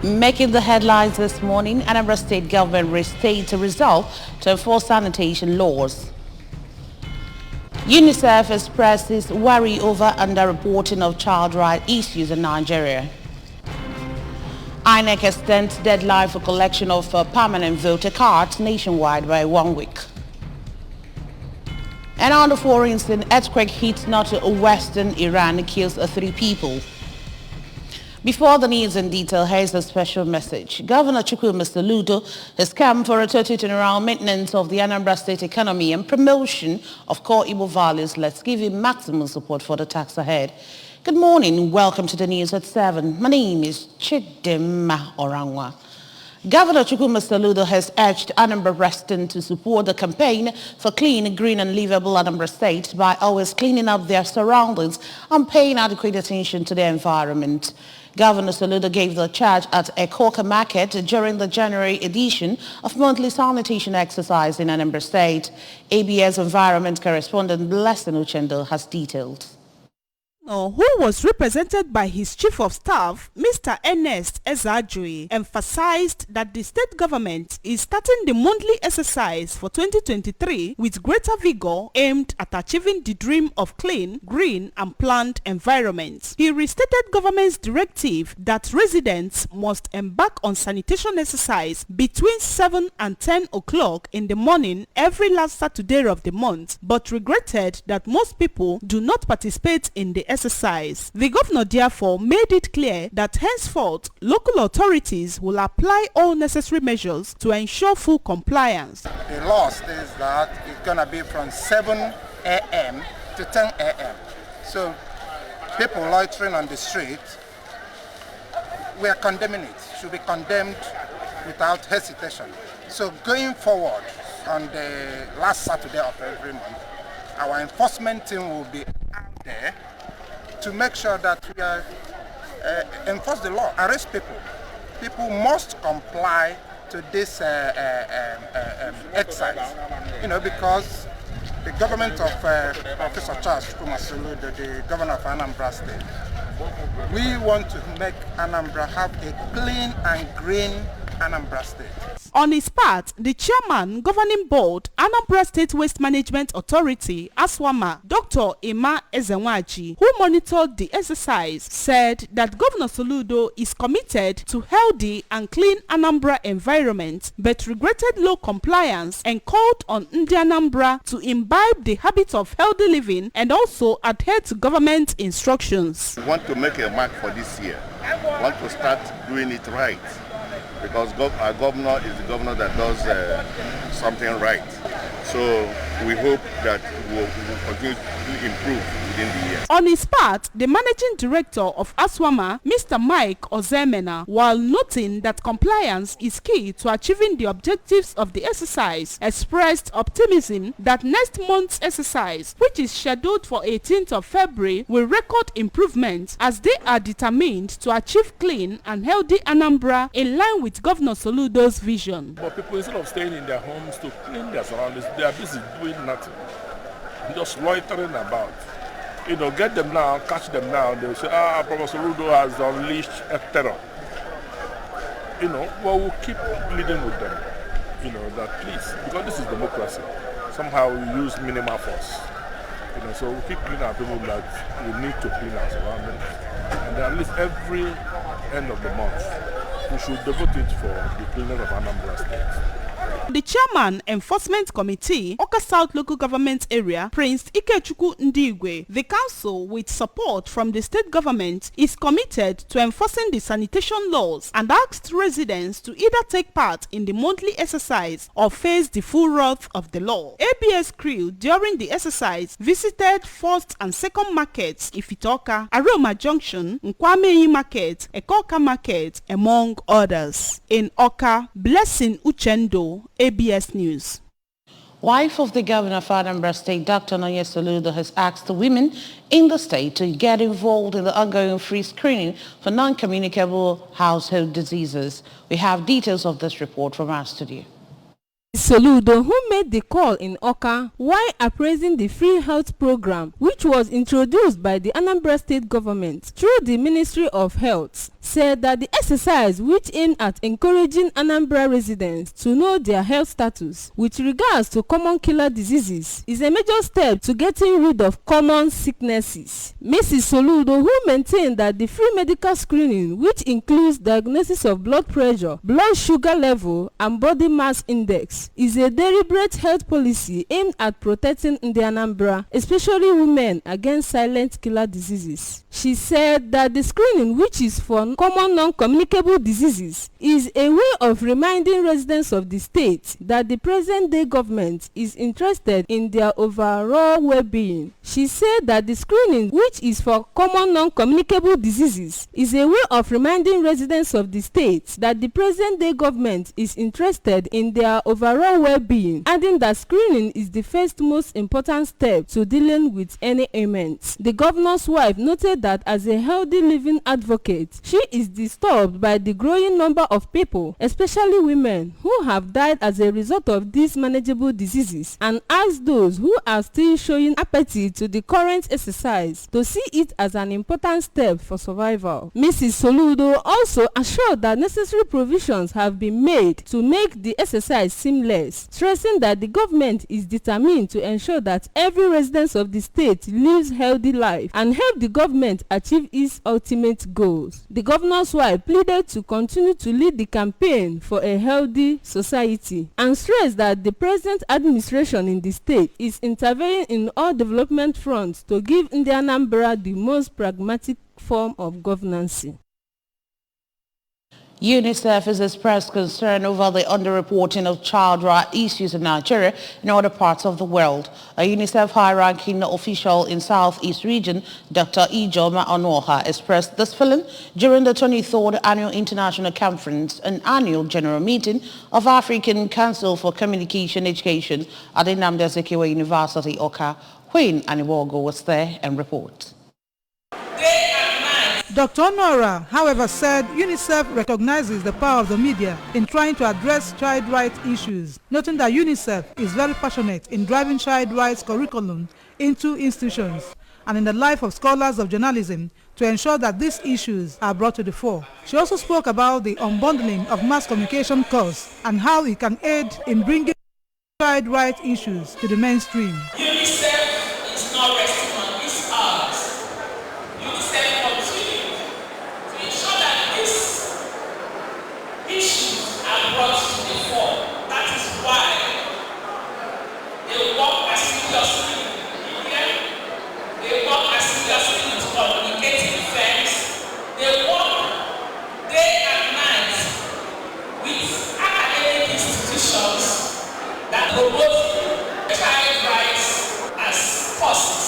Making the headlines this morning, Anambra State government restates a resolve to enforce sanitation laws. UNICEF expresses worry over underreporting of child rights issues in Nigeria. INEC extends deadline for collection of permanent voter cards nationwide by 1 week. And on the foreign incident, earthquake hits northwestern Iran, kills 3 people. Before the news in detail, here's a special message. Governor Chukwuma Soludo has come for a total turnaround maintenance of the Anambra State economy and promotion of core Igbo values. Let's give him maximum support for the task ahead. Good morning. Welcome to the news at 7. My name is Chidima Orangwa. Governor Chukwuma Soludo has urged Anambra residents to support the campaign for clean, green and livable Anambra State by always cleaning up their surroundings and paying adequate attention to the environment. Governor Soludo gave the charge at Ekoka Market during the January edition of monthly sanitation exercise in Anambra State. ABS Environment correspondent Blessing Uchendo has details. Who was represented by his chief of staff, Mr. Ernest Ezajui, emphasized that the state government is starting the monthly exercise for 2023 with greater vigor aimed at achieving the dream of clean, green and planned environments. He restated government's directive that residents must embark on sanitation exercise between 7 and 10 o'clock in the morning every last Saturday of the month, but regretted that most people do not participate in the exercise. The governor therefore made it clear that henceforth local authorities will apply all necessary measures to ensure full compliance. The law states that it's going to be from 7 a.m. to 10 a.m. So people loitering on the street, we are condemning it. Should be condemned without hesitation. So going forward on the last Saturday of every month, our enforcement team will be out there to make sure that we are enforce the law, arrest people. People must comply to this exercise, because the government of Professor Charles Chukwuma Soludo, the governor of Anambra State, we want to make Anambra have a clean and green Anambra State. On his part, the chairman, governing board, Anambra State Waste Management Authority, ASWAMA, Dr. Emma Ezenwaji, who monitored the exercise, said that Governor Soludo is committed to healthy and clean Anambra environment, but regretted low compliance and called on Ndi Anambra to imbibe the habit of healthy living and also adhere to government instructions. We want to make a mark for this year. We want to start doing it right, because our governor is the governor that does something right. So we hope that we will continue to improve within the year. On his part, the managing director of ASWAMA, Mr. Mike Ozemena, while noting that compliance is key to achieving the objectives of the exercise, expressed optimism that next month's exercise, which is scheduled for 18th of February, will record improvements as they are determined to achieve clean and healthy Anambra in line with Governor Soludo's vision. But people, instead of staying in their homes to clean their surroundings, they are busy doing nothing, just loitering about. Get them now, catch them now. They'll say, Professor Soludo has unleashed a terror. Well, we'll keep pleading with them, that please, because this is democracy, somehow we use minimal force. So we'll keep cleaning our people that we need to clean our surroundings. And then at least every end of the month, we should devote it for the cleaning of Anambra State. The chairman, Enforcement Committee, Oka South Local Government Area, Prince Ikechukwu Ndigwe, the council, with support from the state government, is committed to enforcing the sanitation laws and asked residents to either take part in the monthly exercise or face the full wrath of the law. ABS crew during the exercise visited first and second markets, Ifitoka, Aroma Junction, Nkwameyi Market, Ekoka Market, among others. In Oka, Blessing Uchendo, ABS News. Wife of the governor of Anambra State, Dr. Nonye Soludo, has asked the women in the state to get involved in the ongoing free screening for non-communicable household diseases. We have details of this report from our studio. Soludo, who made the call in Oka while appraising the free health program, which was introduced by the Anambra State government through the Ministry of Health, said that the exercise, which aimed at encouraging Anambra residents to know their health status with regards to common killer diseases, is a major step to getting rid of common sicknesses. Mrs. Soludo, who maintained that the free medical screening, which includes diagnosis of blood pressure, blood sugar level, and body mass index, is a deliberate health policy aimed at protecting the Anambra, especially women, against silent killer diseases. She said that the screening, which is for common non-communicable diseases, is a way of reminding residents of the state that the present-day government is interested in their overall well-being. She said that the screening, which is for common non-communicable diseases, is a way of reminding residents of the state that the present-day government is interested in their overall well-being, adding that screening is the first most important step to dealing with any ailment. The governor's wife noted that as a healthy living advocate, she is disturbed by the growing number of people, especially women, who have died as a result of these manageable diseases, and asked those who are still showing apathy to the current exercise to see it as an important step for survival. Mrs. Soludo also assured that necessary provisions have been made to make the exercise seamless, stressing that the government is determined to ensure that every resident of the state lives a healthy life and help the government achieve its ultimate goals. The governor's wife pleaded to continue to lead the campaign for a healthy society and stressed that the present administration in the state is intervening in all development fronts to give Anambra the most pragmatic form of governance. UNICEF has expressed concern over the underreporting of child rights issues in Nigeria and other parts of the world. A UNICEF high-ranking official in Southeast region, Dr. Ijoma Onoha, expressed this feeling during the 23rd Annual International Conference and Annual General Meeting of African Council for Communication Education at the Nnamdi Azikiwe University, Oka. Queen Aniwogo was there and reports. Dr. Onora, however, said UNICEF recognizes the power of the media in trying to address child rights issues, noting that UNICEF is very passionate in driving child rights curriculum into institutions and in the life of scholars of journalism to ensure that these issues are brought to the fore. She also spoke about the unbundling of mass communication course and how it can aid in bringing child rights issues to the mainstream. UNICEF is not resting on its powers. UNICEF continues to ensure that these issues are brought to the fore. That is why they work assiduously in media, they work assiduously with communicating firms, they work day and night with academic institutions that promote child rights as causes.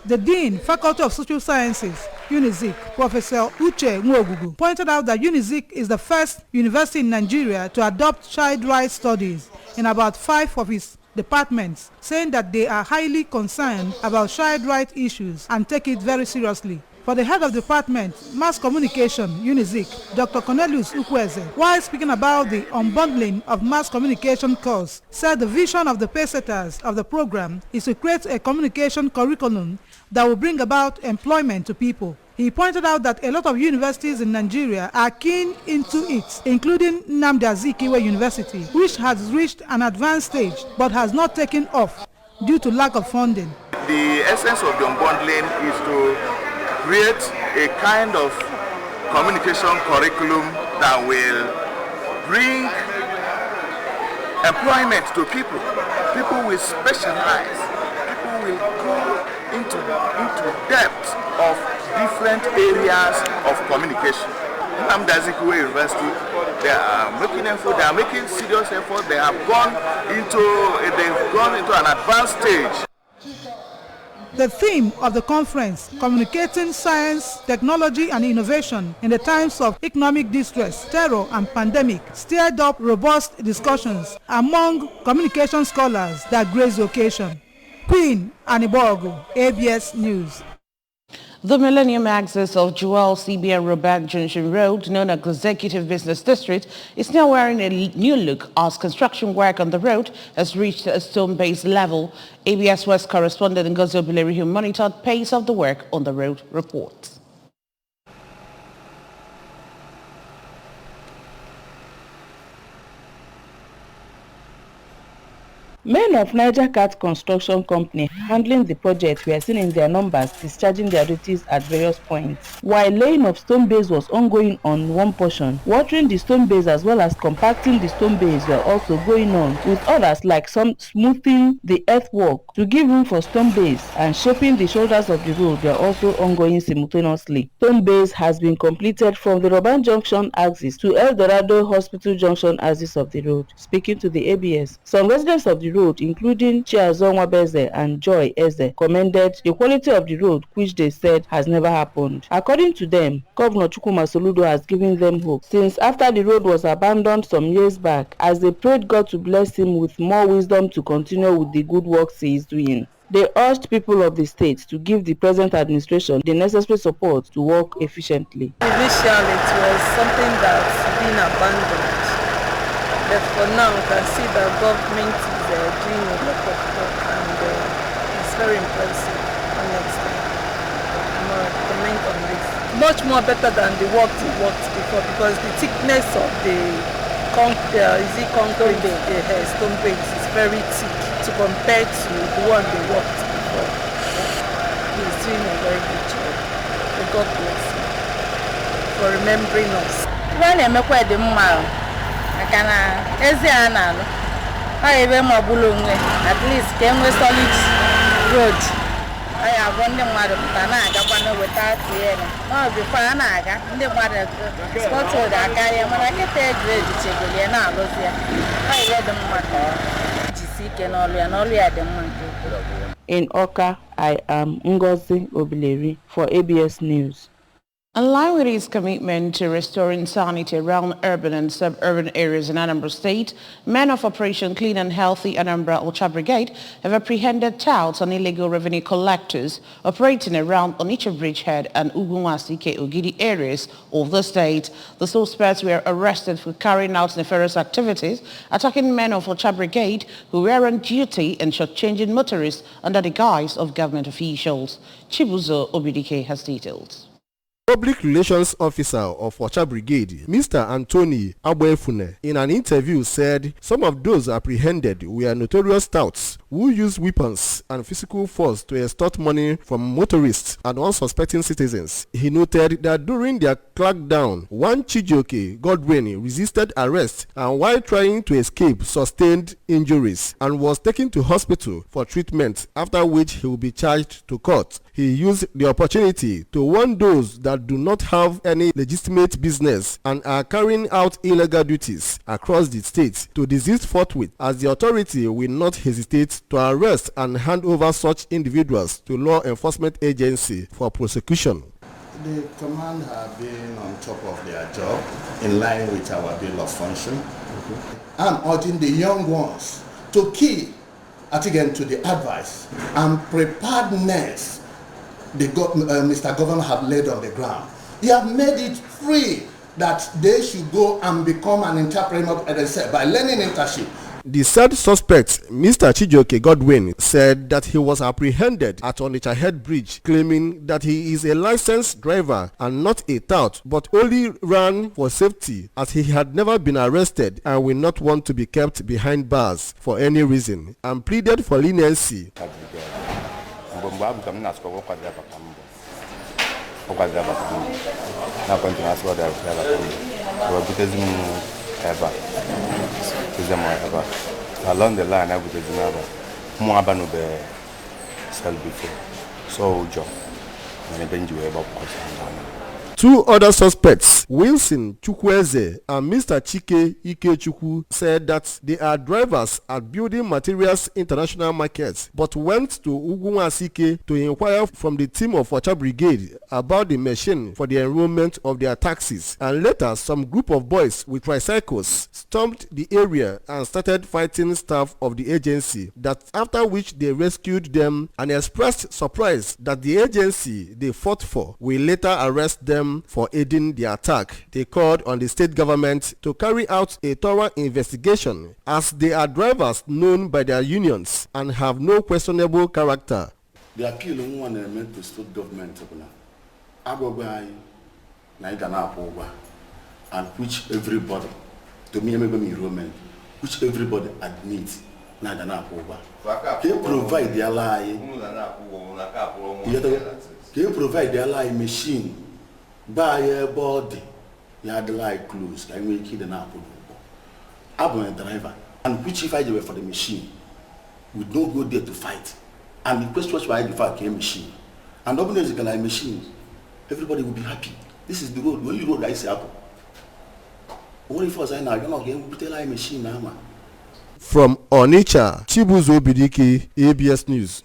The Dean, Faculty of Social Sciences, UNIZIK, Professor Uche Nwogugu, pointed out that UNIZIK is the first university in Nigeria to adopt child rights studies in about 5 of its departments, saying that they are highly concerned about child rights issues and take it very seriously. For the head of department, Mass Communication, UNIZIK, Dr. Cornelius Ukweze, while speaking about the unbundling of mass communication course, said the vision of the paysetters of the program is to create a communication curriculum that will bring about employment to people. He pointed out that a lot of universities in Nigeria are keen into it, including Nnamdi Azikiwe University, which has reached an advanced stage but has not taken off due to lack of funding. The essence of the unbundling is to create a kind of communication curriculum that will bring employment to people. People will specialize. People will go into depth of different areas of communication. Nnamdi Azikiwe University, they are making effort. They are making serious effort. They have gone into an advanced stage. The theme of the conference, Communicating Science, Technology and Innovation in the Times of Economic Distress, Terror and Pandemic, stirred up robust discussions among communication scholars that graced the occasion. Queen Aniwogo, ABS News. The Millennium Axis of Jewel CBN Robank Junction Road, known as Executive Business District, is now wearing a new look as construction work on the road has reached a stone-based level. ABS West correspondent Ngozi Obileri, who monitored pace of the work on the road, reports. Men of Niger Cat Construction Company handling the project were seen in their numbers discharging their duties at various points. While laying of stone base was ongoing on one portion, watering the stone base as well as compacting the stone base were also going on, with others like some smoothing the earthwork to give room for stone base and shaping the shoulders of the road were also ongoing simultaneously. Stone base has been completed from the Robank Junction axis to El Dorado Hospital Junction axis of the road. Speaking to the ABS, some residents of the road, including Chiazonwa Beze and Joy Eze, commended the quality of the road, which they said has never happened. According to them, Governor Chukwuma Soludo has given them hope since after the road was abandoned some years back, as they prayed God to bless him with more wisdom to continue with the good works he is doing. They urged people of the state to give the present administration the necessary support to work efficiently. Initially, it was something that's been abandoned, but for now, we can see that government is doing a lot of work, and it's very impressive, honestly. I'm going to comment on this. Much more better than the work we worked before, because the thickness of the concrete stone base is very thick to compare to the one they worked before. He's doing a very good job. So God bless him for remembering us. At least can we solid road. I have one the without the no before Anaga, the mother spots with a guy, and I get there grade I read them only at the monkey. In Oka, I am Ngozi Obileri for ABS News. In line with his commitment to restoring sanity around urban and suburban areas in Anambra State, men of Operation Clean and Healthy Anambra Ultra Brigade have apprehended touts and illegal revenue collectors operating around Onitsha Bridgehead and Ugunwasike Ogidi areas of the state. The suspects were arrested for carrying out nefarious activities, attacking men of Ultra Brigade who were on duty and shortchanging motorists under the guise of government officials. Chibuzo Obidike has details. Public Relations Officer of Ultra Brigade, Mr. Anthony Aboefune, in an interview said some of those apprehended were notorious touts who used weapons and physical force to extort money from motorists and unsuspecting citizens. He noted that during their crackdown, one Chijioke Godwin resisted arrest and while trying to escape sustained injuries and was taken to hospital for treatment, after which he will be charged to court. He used the opportunity to warn those that do not have any legitimate business and are carrying out illegal duties across the state to desist forthwith, as the authority will not hesitate to arrest and hand over such individuals to law enforcement agency for prosecution. The command have been on top of their job in line with our bill of function. I'm urging the young ones to key again to the advice and preparedness Mr. Governor have laid on the ground. He have made it free that they should go and become an entrepreneur by learning internship. The third suspect, Mr. Chijioke Godwin, said that he was apprehended at Onitsha Head Bridge, claiming that he is a licensed driver and not a tout, but only ran for safety as he had never been arrested and will not want to be kept behind bars for any reason, and pleaded for leniency. Along the line, I would have more about the cell before. So, John, when I bend you about Two other suspects, Wilson Chukwueze and Mr. Chike Ikechukwu, said that they are drivers at Building Materials International Market, but went to Ugunwasike to inquire from the team of Ocha Brigade about the machine for the enrollment of their taxis. And later, some group of boys with tricycles stormed the area and started fighting staff of the agency, that after which they rescued them and expressed surprise that the agency they fought for will later arrest them for aiding the attack. They called on the state government to carry out a thorough investigation, as they are drivers known by their unions and have no questionable character. The appeal on one element to state government and which everybody, to me, which everybody admits can provide the ally. Can provide the ally machine. Buy a body, you had the light close, can make it an apple. I'm a driver, and which if I do for the machine, we don't go there to fight. And the question was why the fact came machine. And open as a like machine, everybody will be happy. This is the road. When you road, I say apple. Only for us, I know you're not going to tell a machine now. From Onitsha, Chibuzo Bidiki, ABS News.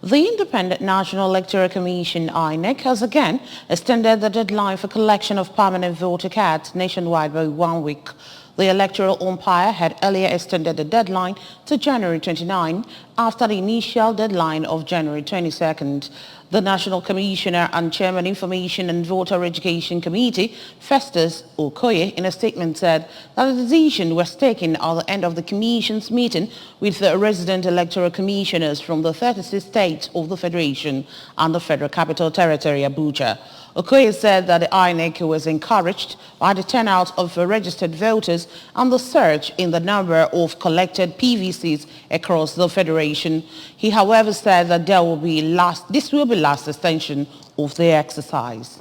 The Independent National Electoral Commission, INEC, has again extended the deadline for collection of permanent voter cards nationwide by 1 week. The electoral umpire had earlier extended the deadline to January 29 after the initial deadline of January 22nd. The National Commissioner and Chairman Information and Voter Education Committee, Festus Okoye, in a statement said that the decision was taken at the end of the Commission's meeting with the resident electoral commissioners from the 36 states of the Federation and the Federal Capital Territory, Abuja. Okoye said that the INEC was encouraged by the turnout of registered voters and the surge in the number of collected PVCs across the Federation. He, however, said that this will be last extension of the exercise.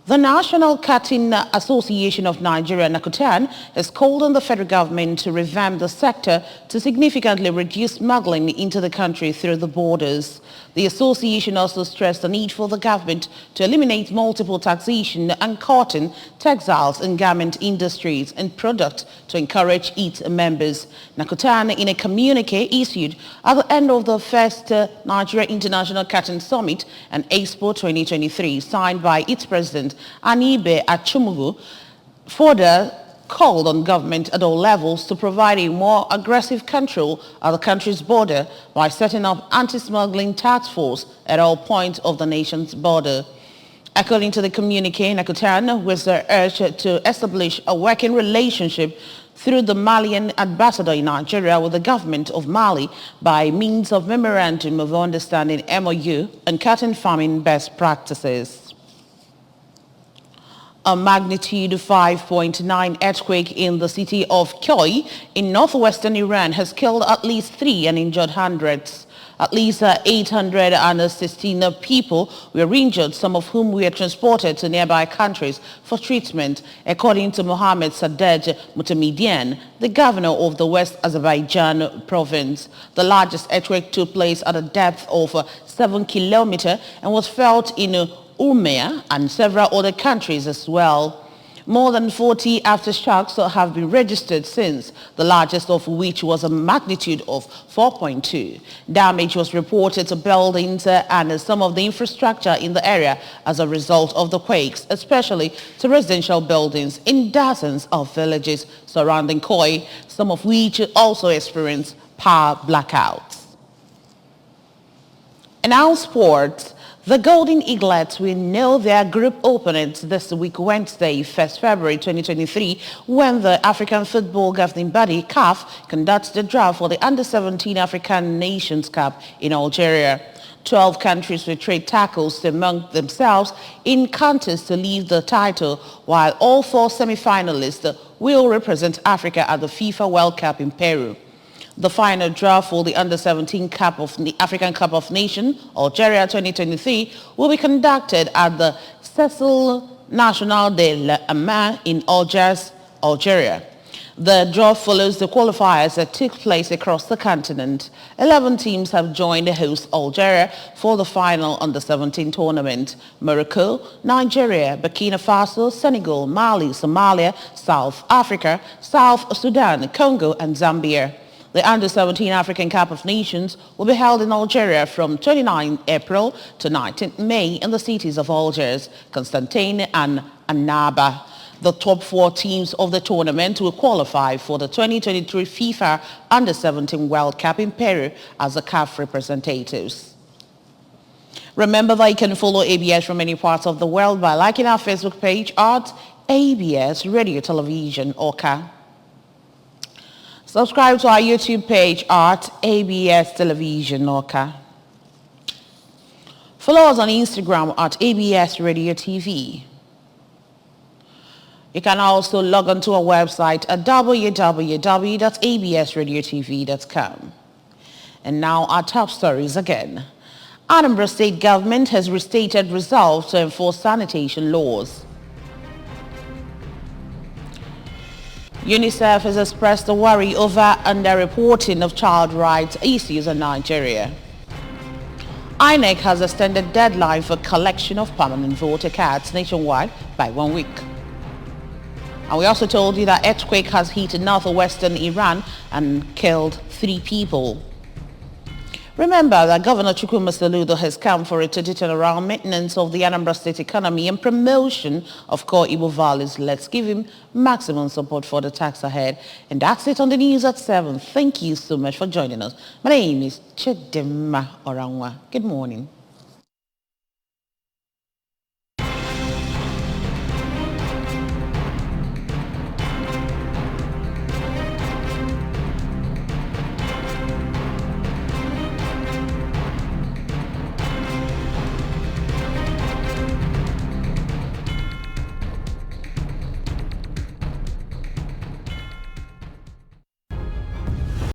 The National Cutting Association of Nigeria, NACOTAN, has called on the federal government to revamp the sector to significantly reduce smuggling into the country through the borders. The association also stressed the need for the government to eliminate multiple taxation and cotton, textiles and garment industries and products to encourage its members. NACOTAN, in a communique issued at the end of the first Nigeria International Cotton Summit and Expo 2023, signed by its president, Anibe Achumugu, further called on government at all levels to provide a more aggressive control at the country's border by setting up anti-smuggling task force at all points of the nation's border. According to the communique, NACOTAN was urged to establish a working relationship through the Malian ambassador in Nigeria with the government of Mali by means of Memorandum of Understanding MOU and cotton farming best practices. A magnitude 5.9 earthquake in the city of Koi in northwestern Iran has killed at least 3 and injured hundreds. At least 816 people were injured, some of whom were transported to nearby countries for treatment, according to Mohammed Sadej Mutamidian, the governor of the West Azerbaijan province. The largest earthquake took place at a depth of 7 kilometers and was felt in Urmia and several other countries as well. More than 40 aftershocks have been registered since, the largest of which was a magnitude of 4.2. Damage was reported to buildings and some of the infrastructure in the area as a result of the quakes, especially to residential buildings in dozens of villages surrounding Koi, some of which also experienced power blackouts. And now sports. The Golden Eaglets will know their group opponents this week, Wednesday, 1st February 2023, when the African Football Governing Body, CAF, conducts the draft for the Under-17 African Nations Cup in Algeria. 12 countries will trade tackles among themselves in contest to leave the title, while all 4 semi-finalists will represent Africa at the FIFA World Cup in Peru. The final draft for the Under-17 Cup of the African Cup of Nations, Algeria 2023, will be conducted at the Cecil National de l'Aman in Algiers, Algeria. The draw follows the qualifiers that took place across the continent. 11 teams have joined the host Algeria for the final under-17 tournament. Morocco, Nigeria, Burkina Faso, Senegal, Mali, Somalia, South Africa, South Sudan, Congo and Zambia. The Under-17 African Cup of Nations will be held in Algeria from 29 April to 19 May in the cities of Algiers, Constantine and Annaba. The top 4 teams of the tournament will qualify for the 2023 FIFA Under-17 World Cup in Peru as the CAF representatives. Remember that you can follow ABS from many parts of the world by liking our Facebook page at ABS Radio Television Oka. Subscribe to our YouTube page at ABS Television Oka. Follow us on Instagram at ABS Radio TV. You can also log on to our website at www.absradiotv.com. And now our top stories again. Anambra State Government has restated resolve to enforce sanitation laws. UNICEF has expressed a worry over underreporting of child rights issues in Nigeria. INEC has extended deadline for collection of permanent voter cards nationwide by 1 week. And we also told you that earthquake has hit northwestern Iran and killed 3 people. Remember that Governor Chukwuma Soludo has come for a total turnaround maintenance of the Anambra State economy and promotion of core Igbo values. Let's give him maximum support for the tax ahead. And that's it on the news at 7. Thank you so much for joining us. My name is Chidima Orangwa. Good morning.